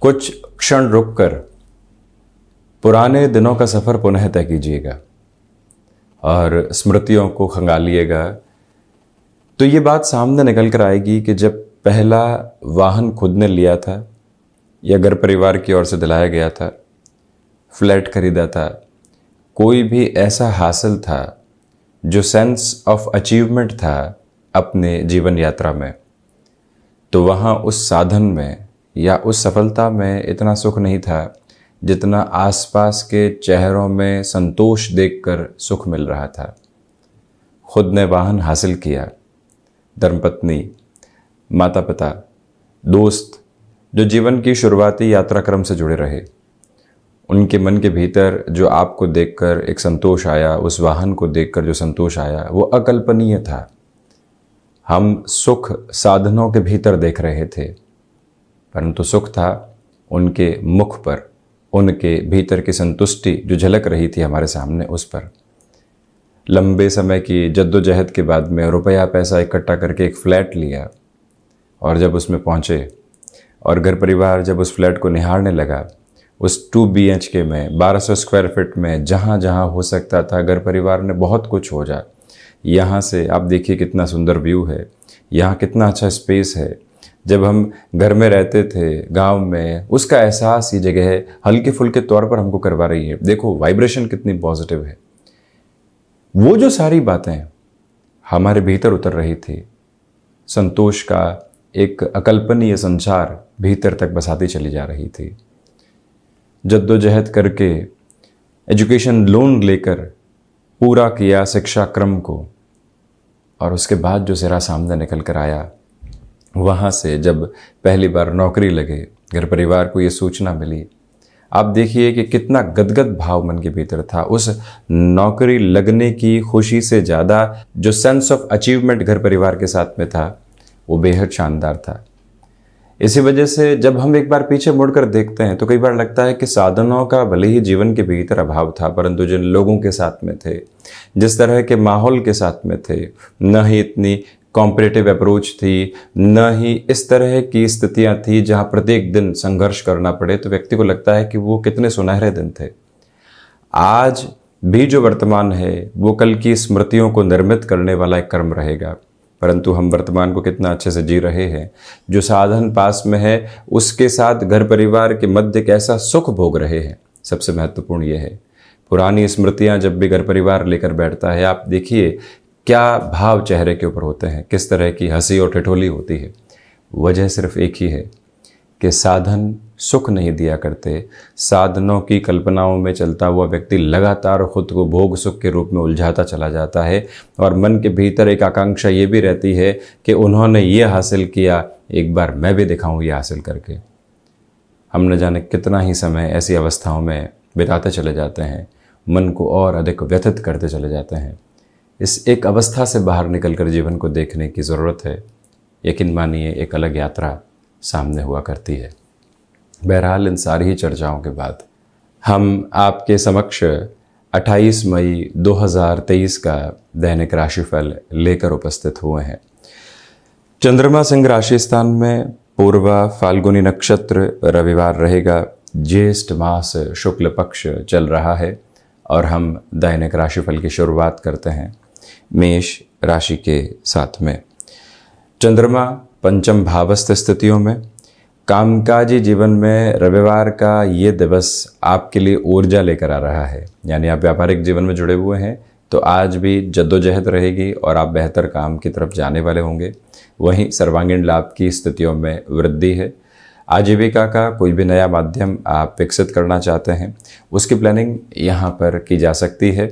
कुछ क्षण रुककर पुराने दिनों का सफ़र पुनः तय कीजिएगा और स्मृतियों को खंगालिएगा, तो ये बात सामने निकल कर आएगी कि जब पहला वाहन खुद ने लिया था या घर परिवार की ओर से दिलाया गया था, फ्लैट खरीदा था, कोई भी ऐसा हासिल था जो सेंस ऑफ अचीवमेंट था अपने जीवन यात्रा में, तो वहाँ उस साधन में या उस सफलता में इतना सुख नहीं था जितना आसपास के चेहरों में संतोष देखकर सुख मिल रहा था। खुद ने वाहन हासिल किया, धर्मपत्नी, माता पिता, दोस्त जो जीवन की शुरुआती यात्रा क्रम से जुड़े रहे, उनके मन के भीतर जो आपको देखकर एक संतोष आया, उस वाहन को देखकर जो संतोष आया, वो अकल्पनीय था। हम सुख साधनों के भीतर देख रहे थे, परंतु सुख था उनके मुख पर, उनके भीतर की संतुष्टि जो झलक रही थी हमारे सामने, उस पर। लंबे समय की जद्दोजहद के बाद में रुपया पैसा इकट्ठा करके एक फ्लैट लिया और जब उसमें पहुँचे और घर परिवार जब उस फ्लैट को निहारने लगा, उस 2 BHK में 1200 स्क्वायर फीट में जहाँ जहाँ हो सकता था घर परिवार ने बहुत कुछ हो जाए। यहाँ से आप देखिए कितना सुंदर व्यू है, यहाँ कितना अच्छा स्पेस है। जब हम घर में रहते थे गांव में, उसका एहसास ये जगह हल्के फुल्के तौर पर हमको करवा रही है। देखो वाइब्रेशन कितनी पॉजिटिव है। वो जो सारी बातें हमारे भीतर उतर रही थी, संतोष का एक अकल्पनीय संसार भीतर तक बसाती चली जा रही थी। जद्दोजहद करके एजुकेशन लोन लेकर पूरा किया शिक्षा क्रम को, और उसके बाद जो सिरा सामने निकल कर आया, वहाँ से जब पहली बार नौकरी लगे, घर परिवार को ये सूचना मिली, आप देखिए कि कितना गदगद भाव मन के भीतर था। उस नौकरी लगने की खुशी से ज़्यादा जो सेंस ऑफ अचीवमेंट घर परिवार के साथ में था, वो बेहद शानदार था। इसी वजह से जब हम एक बार पीछे मुड़कर देखते हैं तो कई बार लगता है कि साधनों का भले ही जीवन के भीतर अभाव था, परंतु जिन लोगों के साथ में थे, जिस तरह के माहौल के साथ में थे, न ही इतनी कॉम्पिटिटिव अप्रोच थी, न ही इस तरह की स्थितियां थी जहां प्रत्येक दिन संघर्ष करना पड़े, तो व्यक्ति को लगता है कि वो कितने सुनहरे दिन थे। आज भी जो वर्तमान है वो कल की स्मृतियों को निर्मित करने वाला एक कर्म रहेगा, परंतु हम वर्तमान को कितना अच्छे से जी रहे हैं, जो साधन पास में है उसके साथ घर परिवार के मध्य कैसा सुख भोग रहे हैं, सबसे महत्वपूर्ण ये है। पुरानी स्मृतियां जब भी घर परिवार लेकर बैठता है, आप देखिए क्या भाव चेहरे के ऊपर होते हैं, किस तरह की हंसी और ठिठोली होती है। वजह सिर्फ एक ही है कि साधन सुख नहीं दिया करते। साधनों की कल्पनाओं में चलता हुआ व्यक्ति लगातार खुद को भोग सुख के रूप में उलझाता चला जाता है, और मन के भीतर एक आकांक्षा ये भी रहती है कि उन्होंने ये हासिल किया, एक बार मैं भी दिखाऊं ये हासिल करके। हम न जाने कितना ही समय ऐसी अवस्थाओं में बिताते चले जाते हैं, मन को और अधिक व्यथित करते चले जाते हैं। इस एक अवस्था से बाहर निकलकर जीवन को देखने की ज़रूरत है। यकीन मानिए एक अलग यात्रा सामने हुआ करती है। बहरहाल इन सारी ही चर्चाओं के बाद हम आपके समक्ष 28 मई 2023 का दैनिक राशिफल लेकर उपस्थित हुए हैं। चंद्रमा सिंह राशि स्थान में, पूर्वा फाल्गुनी नक्षत्र, रविवार रहेगा, ज्येष्ठ मास शुक्ल पक्ष चल रहा है, और हम दैनिक राशिफल की शुरुआत करते हैं मेष राशि के साथ में। चंद्रमा पंचम भावस्थ स्थितियों में, कामकाजी जीवन में रविवार का ये दिवस आपके लिए ऊर्जा लेकर आ रहा है। यानी आप व्यापारिक जीवन में जुड़े हुए हैं तो आज भी जद्दोजहद रहेगी और आप बेहतर काम की तरफ जाने वाले होंगे। वहीं सर्वांगीण लाभ की स्थितियों में वृद्धि है। आजीविका का कोई भी नया माध्यम आप विकसित करना चाहते हैं, उसकी प्लानिंग यहाँ पर की जा सकती है।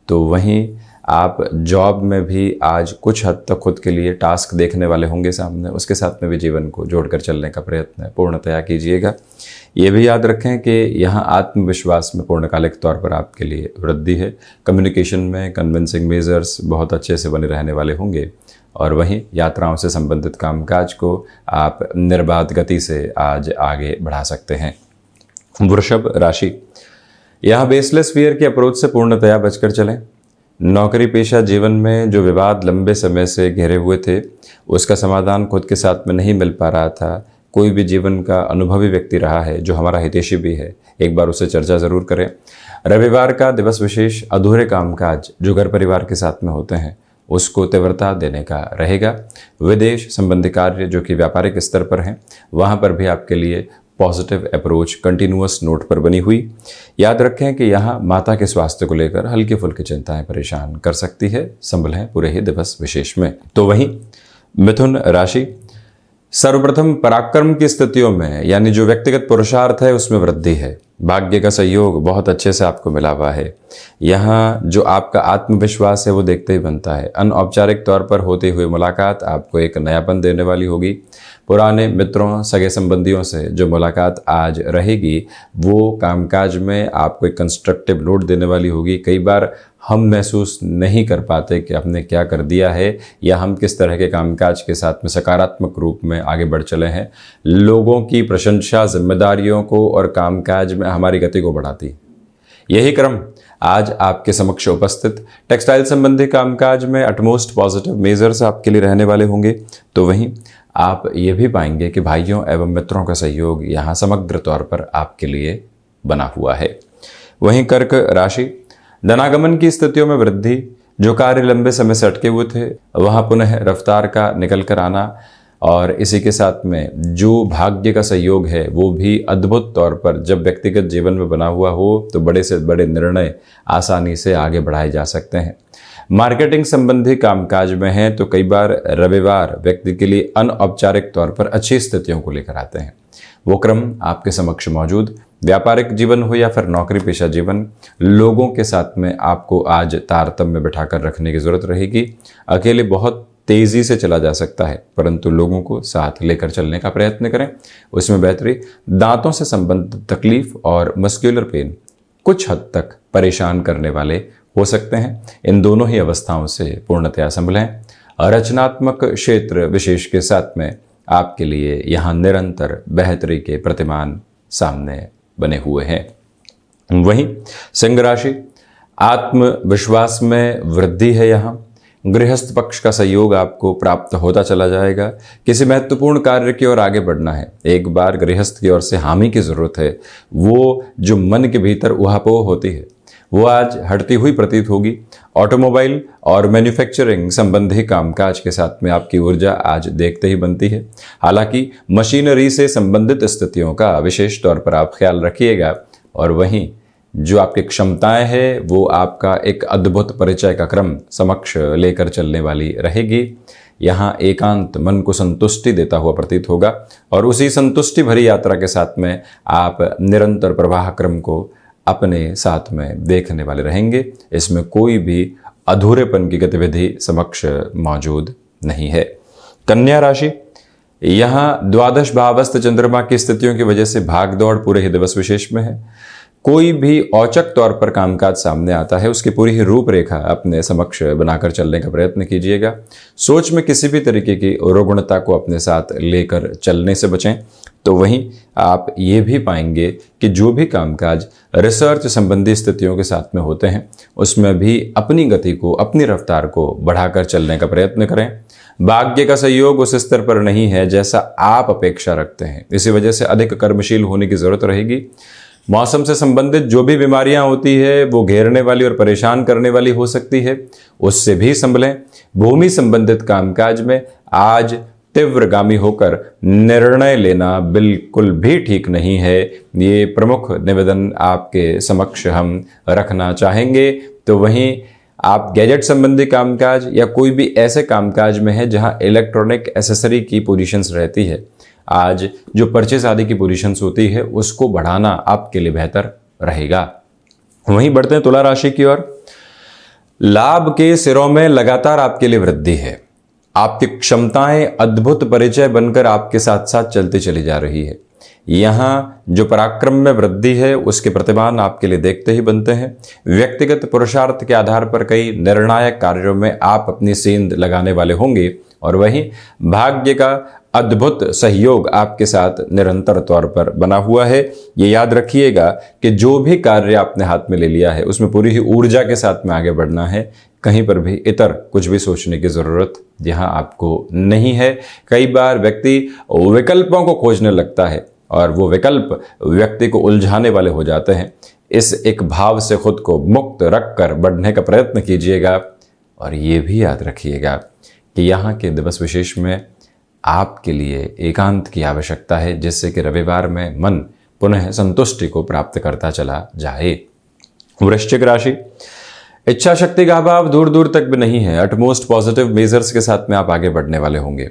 तो वहीं आप जॉब में भी आज कुछ हद तक खुद के लिए टास्क देखने वाले होंगे सामने, उसके साथ में भी जीवन को जोड़कर चलने का प्रयत्न पूर्णतया कीजिएगा। ये भी याद रखें कि यहाँ आत्मविश्वास में पूर्णकालिक तौर पर आपके लिए वृद्धि है। कम्युनिकेशन में कन्विंसिंग मेजर्स बहुत अच्छे से बने रहने वाले होंगे, और वहीं यात्राओं से संबंधित कामकाज को आप निर्बाध गति से आज आगे बढ़ा सकते हैं। वृषभ राशि, यहाँ बेसलेस फियर की अप्रोच से पूर्णतया बचकर चलें। नौकरी पेशा जीवन में जो विवाद लंबे समय से घेरे हुए थे, उसका समाधान खुद के साथ में नहीं मिल पा रहा था, कोई भी जीवन का अनुभवी व्यक्ति रहा है जो हमारा हितैषी भी है, एक बार उससे चर्चा ज़रूर करें। रविवार का दिवस विशेष अधूरे कामकाज जो घर परिवार के साथ में होते हैं उसको तीव्रता देने का रहेगा। विदेश संबंधी कार्य जो कि व्यापारिक स्तर पर हैं वहाँ पर भी आपके लिए पॉजिटिव अप्रोच कंटिन्यूअस नोट पर बनी हुई। याद रखें कि यहाँ माता के स्वास्थ्य को लेकर हल्की फुल्की चिंताएं परेशान कर सकती है, संभलें पूरे ही दिवस विशेष में। तो वहीं मिथुन राशि, सर्वप्रथम पराक्रम की स्थितियों में यानी जो व्यक्तिगत पुरुषार्थ है उसमें वृद्धि है। भाग्य का सहयोग बहुत अच्छे से आपको मिला हुआ है। यहाँ जो आपका आत्मविश्वास है वो देखते ही बनता है। अनौपचारिक तौर पर होती हुई मुलाकात आपको एक नयापन देने वाली होगी। पुराने मित्रों सगे संबंधियों से जो मुलाकात आज रहेगी वो कामकाज में आपको एक कंस्ट्रक्टिव नोट देने वाली होगी। कई बार हम महसूस नहीं कर पाते कि हमने क्या कर दिया है या हम किस तरह के कामकाज के साथ में सकारात्मक रूप में आगे बढ़ चले हैं। लोगों की प्रशंसा जिम्मेदारियों को और कामकाज में हमारी गति को बढ़ाती। यही क्रम आज आपके समक्ष उपस्थित टेक्सटाइल संबंधी कामकाज में अटमोस्ट पॉजिटिव मेजर्स आपके लिए रहने वाले होंगे। तो वहीं आप ये भी पाएंगे कि भाइयों एवं मित्रों का सहयोग यहाँ समग्र तौर पर आपके लिए बना हुआ है। वहीं कर्क राशि, धनागमन की स्थितियों में वृद्धि। जो कार्य लंबे समय से अटके हुए थे वहाँ पुनः रफ्तार का निकल कर आना और इसी के साथ में जो भाग्य का सहयोग है वो भी अद्भुत तौर पर जब व्यक्तिगत जीवन में बना हुआ हो तो बड़े से बड़े निर्णय आसानी से आगे बढ़ाए जा सकते हैं। मार्केटिंग संबंधी कामकाज में है तो कई बार रविवार व्यक्ति के लिए अनौपचारिक तौर पर अच्छी स्थितियों को लेकर आते हैं। वो क्रम आपके समक्ष मौजूद। व्यापारिक जीवन हो या फिर नौकरी पेशा जीवन, लोगों के साथ में आपको आज तारतम्य बिठाकर रखने की जरूरत रहेगी। अकेले बहुत तेजी से चला जा सकता है परंतु लोगों को साथ लेकर चलने का प्रयत्न करें, उसमें बेहतरी। दांतों से संबंधित तकलीफ और मस्कुलर पेन कुछ हद तक परेशान करने वाले हो सकते हैं। इन दोनों ही अवस्थाओं से पूर्णतया संभलें। रचनात्मक क्षेत्र विशेष के साथ में आपके लिए यहाँ निरंतर बेहतरी के प्रतिमान सामने बने हुए हैं। वहीं सिंह राशि, आत्मविश्वास में वृद्धि है। यहाँ गृहस्थ पक्ष का सहयोग आपको प्राप्त होता चला जाएगा। किसी महत्वपूर्ण कार्य की ओर आगे बढ़ना है, एक बार गृहस्थ की ओर से हामी की जरूरत है। वो जो मन के भीतर उहापोह होती है वो आज हटती हुई प्रतीत होगी। ऑटोमोबाइल और मैन्युफैक्चरिंग संबंधी कामकाज के साथ में आपकी ऊर्जा आज देखते ही बनती है। हालांकि मशीनरी से संबंधित स्थितियों का विशेष तौर पर आप ख्याल रखिएगा और वहीं जो आपकी क्षमताएं हैं वो आपका एक अद्भुत परिचय का क्रम समक्ष लेकर चलने वाली रहेगी। यहाँ एकांत मन को संतुष्टि देता हुआ प्रतीत होगा और उसी संतुष्टि भरी यात्रा के साथ में आप निरंतर प्रवाह क्रम को अपने साथ में देखने वाले रहेंगे। इसमें कोई भी अधूरेपन की गतिविधि समक्ष मौजूद नहीं है। कन्या राशि, यहाँ द्वादश भावस्थ चंद्रमा की स्थितियों की वजह से भागदौड़ पूरे ही दिवस विशेष में है। कोई भी औचक तौर पर कामकाज सामने आता है उसकी पूरी ही रूपरेखा अपने समक्ष बनाकर चलने का प्रयत्न कीजिएगा। सोच में किसी भी तरीके की रुग्णता को अपने साथ लेकर चलने से बचें। तो वहीं आप ये भी पाएंगे कि जो भी कामकाज रिसर्च संबंधी स्थितियों के साथ में होते हैं उसमें भी अपनी गति को, अपनी रफ्तार को बढ़ाकर चलने का प्रयत्न करें। भाग्य का सहयोग उस स्तर पर नहीं है जैसा आप अपेक्षा रखते हैं, इसी वजह से अधिक कर्मशील होने की जरूरत रहेगी। मौसम से संबंधित जो भी बीमारियां होती है वो घेरने वाली और परेशान करने वाली हो सकती है, उससे भी संभलें। भूमि संबंधित कामकाज में आज तीव्रगामी होकर निर्णय लेना बिल्कुल भी ठीक नहीं है। ये प्रमुख निवेदन आपके समक्ष हम रखना चाहेंगे। तो वहीं आप गैजेट संबंधी कामकाज या कोई भी ऐसे कामकाज में है जहां इलेक्ट्रॉनिक एसेसरी की पोजीशंस रहती है, आज जो परचेज आदि की पोजीशंस होती है उसको बढ़ाना आपके लिए बेहतर रहेगा। वहीं बढ़ते हैं तुला राशि की ओर। लाभ के सिरों में लगातार आपके लिए वृद्धि है। आपकी क्षमताएं अद्भुत परिचय बनकर आपके साथ साथ चलती चली जा रही है। यहाँ जो पराक्रम में वृद्धि है उसके प्रतिमान आपके लिए देखते ही बनते हैं। व्यक्तिगत पुरुषार्थ के आधार पर कई निर्णायक कार्यों में आप अपनी सेंध लगाने वाले होंगे और वहीं भाग्य का अद्भुत सहयोग आपके साथ निरंतर तौर पर बना हुआ है। ये याद रखिएगा कि जो भी कार्य आपने हाथ में ले लिया है उसमें पूरी ही ऊर्जा के साथ में आगे बढ़ना है। कहीं पर भी इतर कुछ भी सोचने की जरूरत यहाँ आपको नहीं है। कई बार व्यक्ति विकल्पों को खोजने लगता है और वो विकल्प व्यक्ति को उलझाने वाले हो जाते हैं। इस एक भाव से खुद को मुक्त रखकर बढ़ने का प्रयत्न कीजिएगा और ये भी याद रखिएगा कि यहाँ के दिवस विशेष में आपके लिए एकांत की आवश्यकता है, जिससे कि रविवार में मन पुनः संतुष्टि को प्राप्त करता चला जाए। वृश्चिक राशि, इच्छा शक्ति का अभाव दूर दूर तक भी नहीं है। अटमोस्ट पॉजिटिव मेजर्स के साथ में आप आगे बढ़ने वाले होंगे।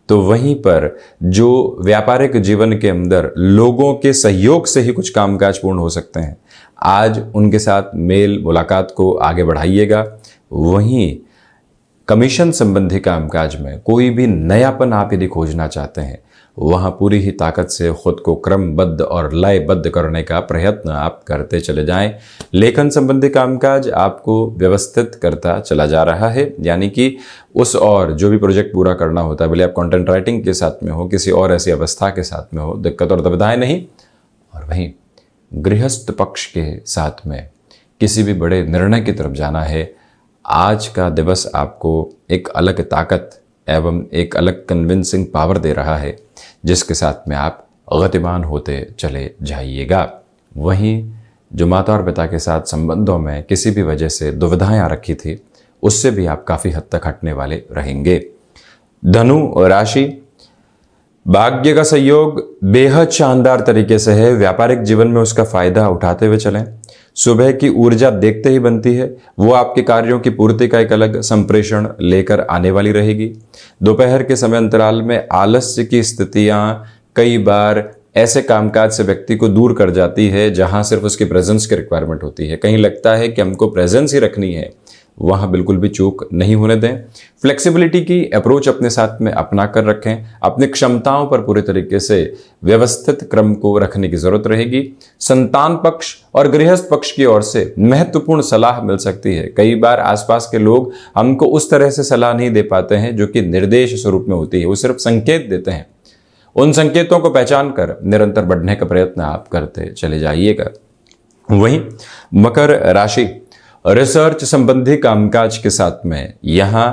तो वहीं पर जो व्यापारिक जीवन के अंदर लोगों के सहयोग से ही कुछ कामकाज पूर्ण हो सकते हैं, आज उनके साथ मेल मुलाकात को आगे बढ़ाइएगा। वहीं कमीशन संबंधी कामकाज में कोई भी नयापन आप यदि खोजना चाहते हैं, वहां पूरी ही ताकत से खुद को क्रमबद्ध और लयबद्ध करने का प्रयत्न आप करते चले जाएं। लेखन संबंधी कामकाज आपको व्यवस्थित करता चला जा रहा है, यानी कि उस और जो भी प्रोजेक्ट पूरा करना होता है, भले आप कंटेंट राइटिंग के साथ में हो, किसी और ऐसी अवस्था के साथ में हो, दिक्कत और दुविधाएं नहीं। और वहीं गृहस्थ पक्ष के साथ में किसी भी बड़े निर्णय की तरफ जाना है। आज का दिवस आपको एक अलग ताकत एवं एक अलग कन्विंसिंग पावर दे रहा है, जिसके साथ में आप गतिमान होते चले जाइएगा। वहीं जो माता और पिता के साथ संबंधों में किसी भी वजह से दुविधाएं आ रखी थी, उससे भी आप काफ़ी हद तक हटने वाले रहेंगे। धनु राशि, भाग्य का सहयोग बेहद शानदार तरीके से है। व्यापारिक जीवन में उसका फायदा उठाते हुए चलें। सुबह की ऊर्जा देखते ही बनती है, वो आपके कार्यों की पूर्ति का एक अलग संप्रेषण लेकर आने वाली रहेगी। दोपहर के समय अंतराल में आलस्य की स्थितियां कई बार ऐसे कामकाज से व्यक्ति को दूर कर जाती है जहां सिर्फ उसकी प्रेजेंस की रिक्वायरमेंट होती है। कहीं लगता है कि हमको प्रेजेंस ही रखनी है, वहां बिल्कुल भी चूक नहीं होने दें। फ्लेक्सिबिलिटी की अप्रोच अपने साथ में अपना कर रखें। अपनी क्षमताओं पर पूरे तरीके से व्यवस्थित क्रम को रखने की जरूरत रहेगी। संतान पक्ष और गृहस्थ पक्ष की ओर से महत्वपूर्ण सलाह मिल सकती है। कई बार आसपास के लोग हमको उस तरह से सलाह नहीं दे पाते हैं जो कि निर्देश स्वरूप में होती है, वो सिर्फ संकेत देते हैं। उन संकेतों को पहचान कर निरंतर बढ़ने का प्रयत्न आप करते चले जाइएगा। वहीं मकर राशि, रिसर्च संबंधी कामकाज के साथ में यहां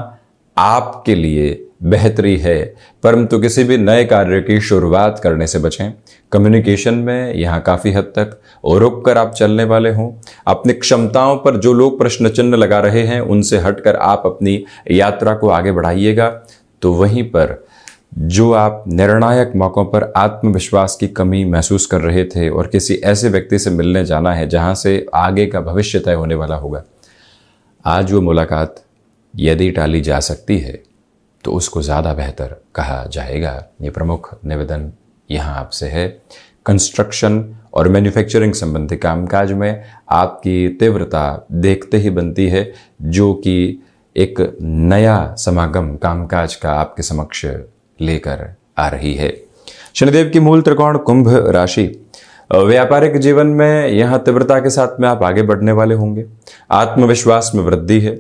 आपके लिए बेहतरी है, परंतु किसी भी नए कार्य की शुरुआत करने से बचें। कम्युनिकेशन में यहां काफ़ी हद तक रुक कर आप चलने वाले हों। अपनी क्षमताओं पर जो लोग प्रश्न चिन्ह लगा रहे हैं, उनसे हटकर आप अपनी यात्रा को आगे बढ़ाइएगा। तो वहीं पर जो आप निर्णायक मौकों पर आत्मविश्वास की कमी महसूस कर रहे थे और किसी ऐसे व्यक्ति से मिलने जाना है जहां से आगे का भविष्य तय होने वाला होगा, आज वो मुलाकात यदि टाली जा सकती है तो उसको ज़्यादा बेहतर कहा जाएगा। ये प्रमुख निवेदन यहाँ आपसे है। कंस्ट्रक्शन और मैन्युफैक्चरिंग संबंधी कामकाज में आपकी तीव्रता देखते ही बनती है, जो कि एक नया समागम कामकाज का आपके समक्ष लेकर आ रही है। शनिदेव की मूल त्रिकोण कुंभ राशि, व्यापारिक जीवन में यहां तीव्रता के साथ में आप आगे बढ़ने वाले होंगे। आत्मविश्वास में वृद्धि है।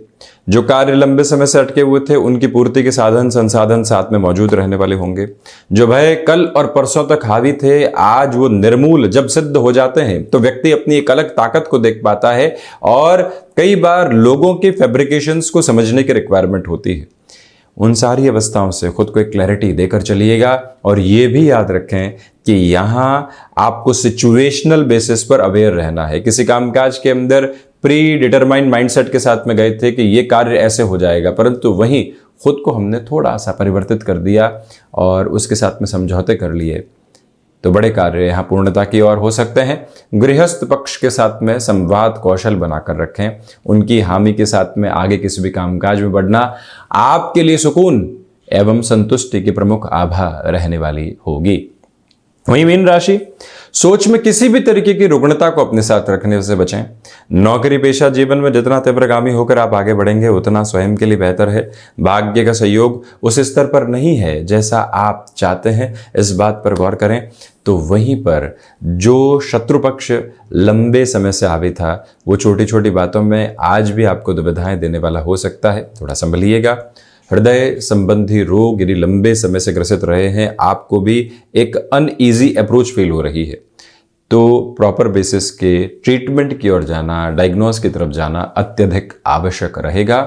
जो कार्य लंबे समय से अटके हुए थे, उनकी पूर्ति के साधन संसाधन साथ में मौजूद रहने वाले होंगे। जो भय कल और परसों तक हावी थे, आज वो निर्मूल जब सिद्ध हो जाते हैं तो व्यक्ति अपनी एक अलग ताकत को देख पाता है। और कई बार लोगों के फैब्रिकेशंस को समझने की रिक्वायरमेंट होती है। उन सारी अवस्थाओं से खुद को एक क्लैरिटी देकर चलिएगा। और ये भी याद रखें कि यहाँ आपको सिचुएशनल बेसिस पर अवेयर रहना है। किसी कामकाज के अंदर प्री डिटरमाइंड माइंडसेट के साथ में गए थे कि ये कार्य ऐसे हो जाएगा, परंतु वहीं खुद को हमने थोड़ा सा परिवर्तित कर दिया और उसके साथ में समझौते कर लिए, तो बड़े कार्य यहाँ पूर्णता की ओर हो सकते हैं। गृहस्थ पक्ष के साथ में संवाद कौशल बनाकर रखें। उनकी हामी के साथ में आगे किसी भी कामकाज में बढ़ना आपके लिए सुकून एवं संतुष्टि की प्रमुख आभा रहने वाली होगी। वहीं मीन राशि, सोच में किसी भी तरीके की रुग्णता को अपने साथ रखने से बचें। नौकरी पेशा जीवन में जितना तीव्रगामी होकर आप आगे बढ़ेंगे, उतना स्वयं के लिए बेहतर है। भाग्य का सहयोग उस स्तर पर नहीं है जैसा आप चाहते हैं, इस बात पर गौर करें। तो वहीं पर जो शत्रु पक्ष लंबे समय से हावी था, वो छोटी छोटी बातों में आज भी आपको दुविधाएं देने वाला हो सकता है, थोड़ा संभलिएगा। हृदय संबंधी रोग यदि लंबे समय से ग्रसित रहे हैं, आपको भी एक अनईजी अप्रोच फील हो रही है, तो प्रॉपर बेसिस के ट्रीटमेंट की ओर जाना, डायग्नोस की तरफ जाना अत्यधिक आवश्यक रहेगा।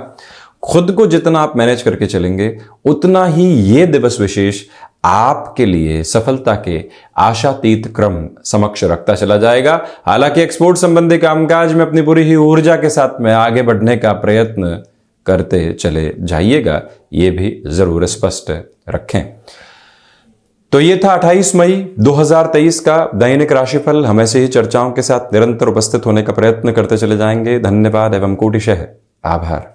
खुद को जितना आप मैनेज करके चलेंगे, उतना ही ये दिवस विशेष आपके लिए सफलता के आशातीत क्रम समक्ष रखता चला जाएगा। हालांकि एक्सपोर्ट संबंधी कामकाज में अपनी पूरी ही ऊर्जा के साथ में आगे बढ़ने का प्रयत्न करते चले जाइएगा, ये भी जरूर स्पष्ट रखें। तो ये था 28 मई 2023 का दैनिक राशिफल। हम ऐसे ही चर्चाओं के साथ निरंतर उपस्थित होने का प्रयत्न करते चले जाएंगे। धन्यवाद एवं कोटिशः आभार।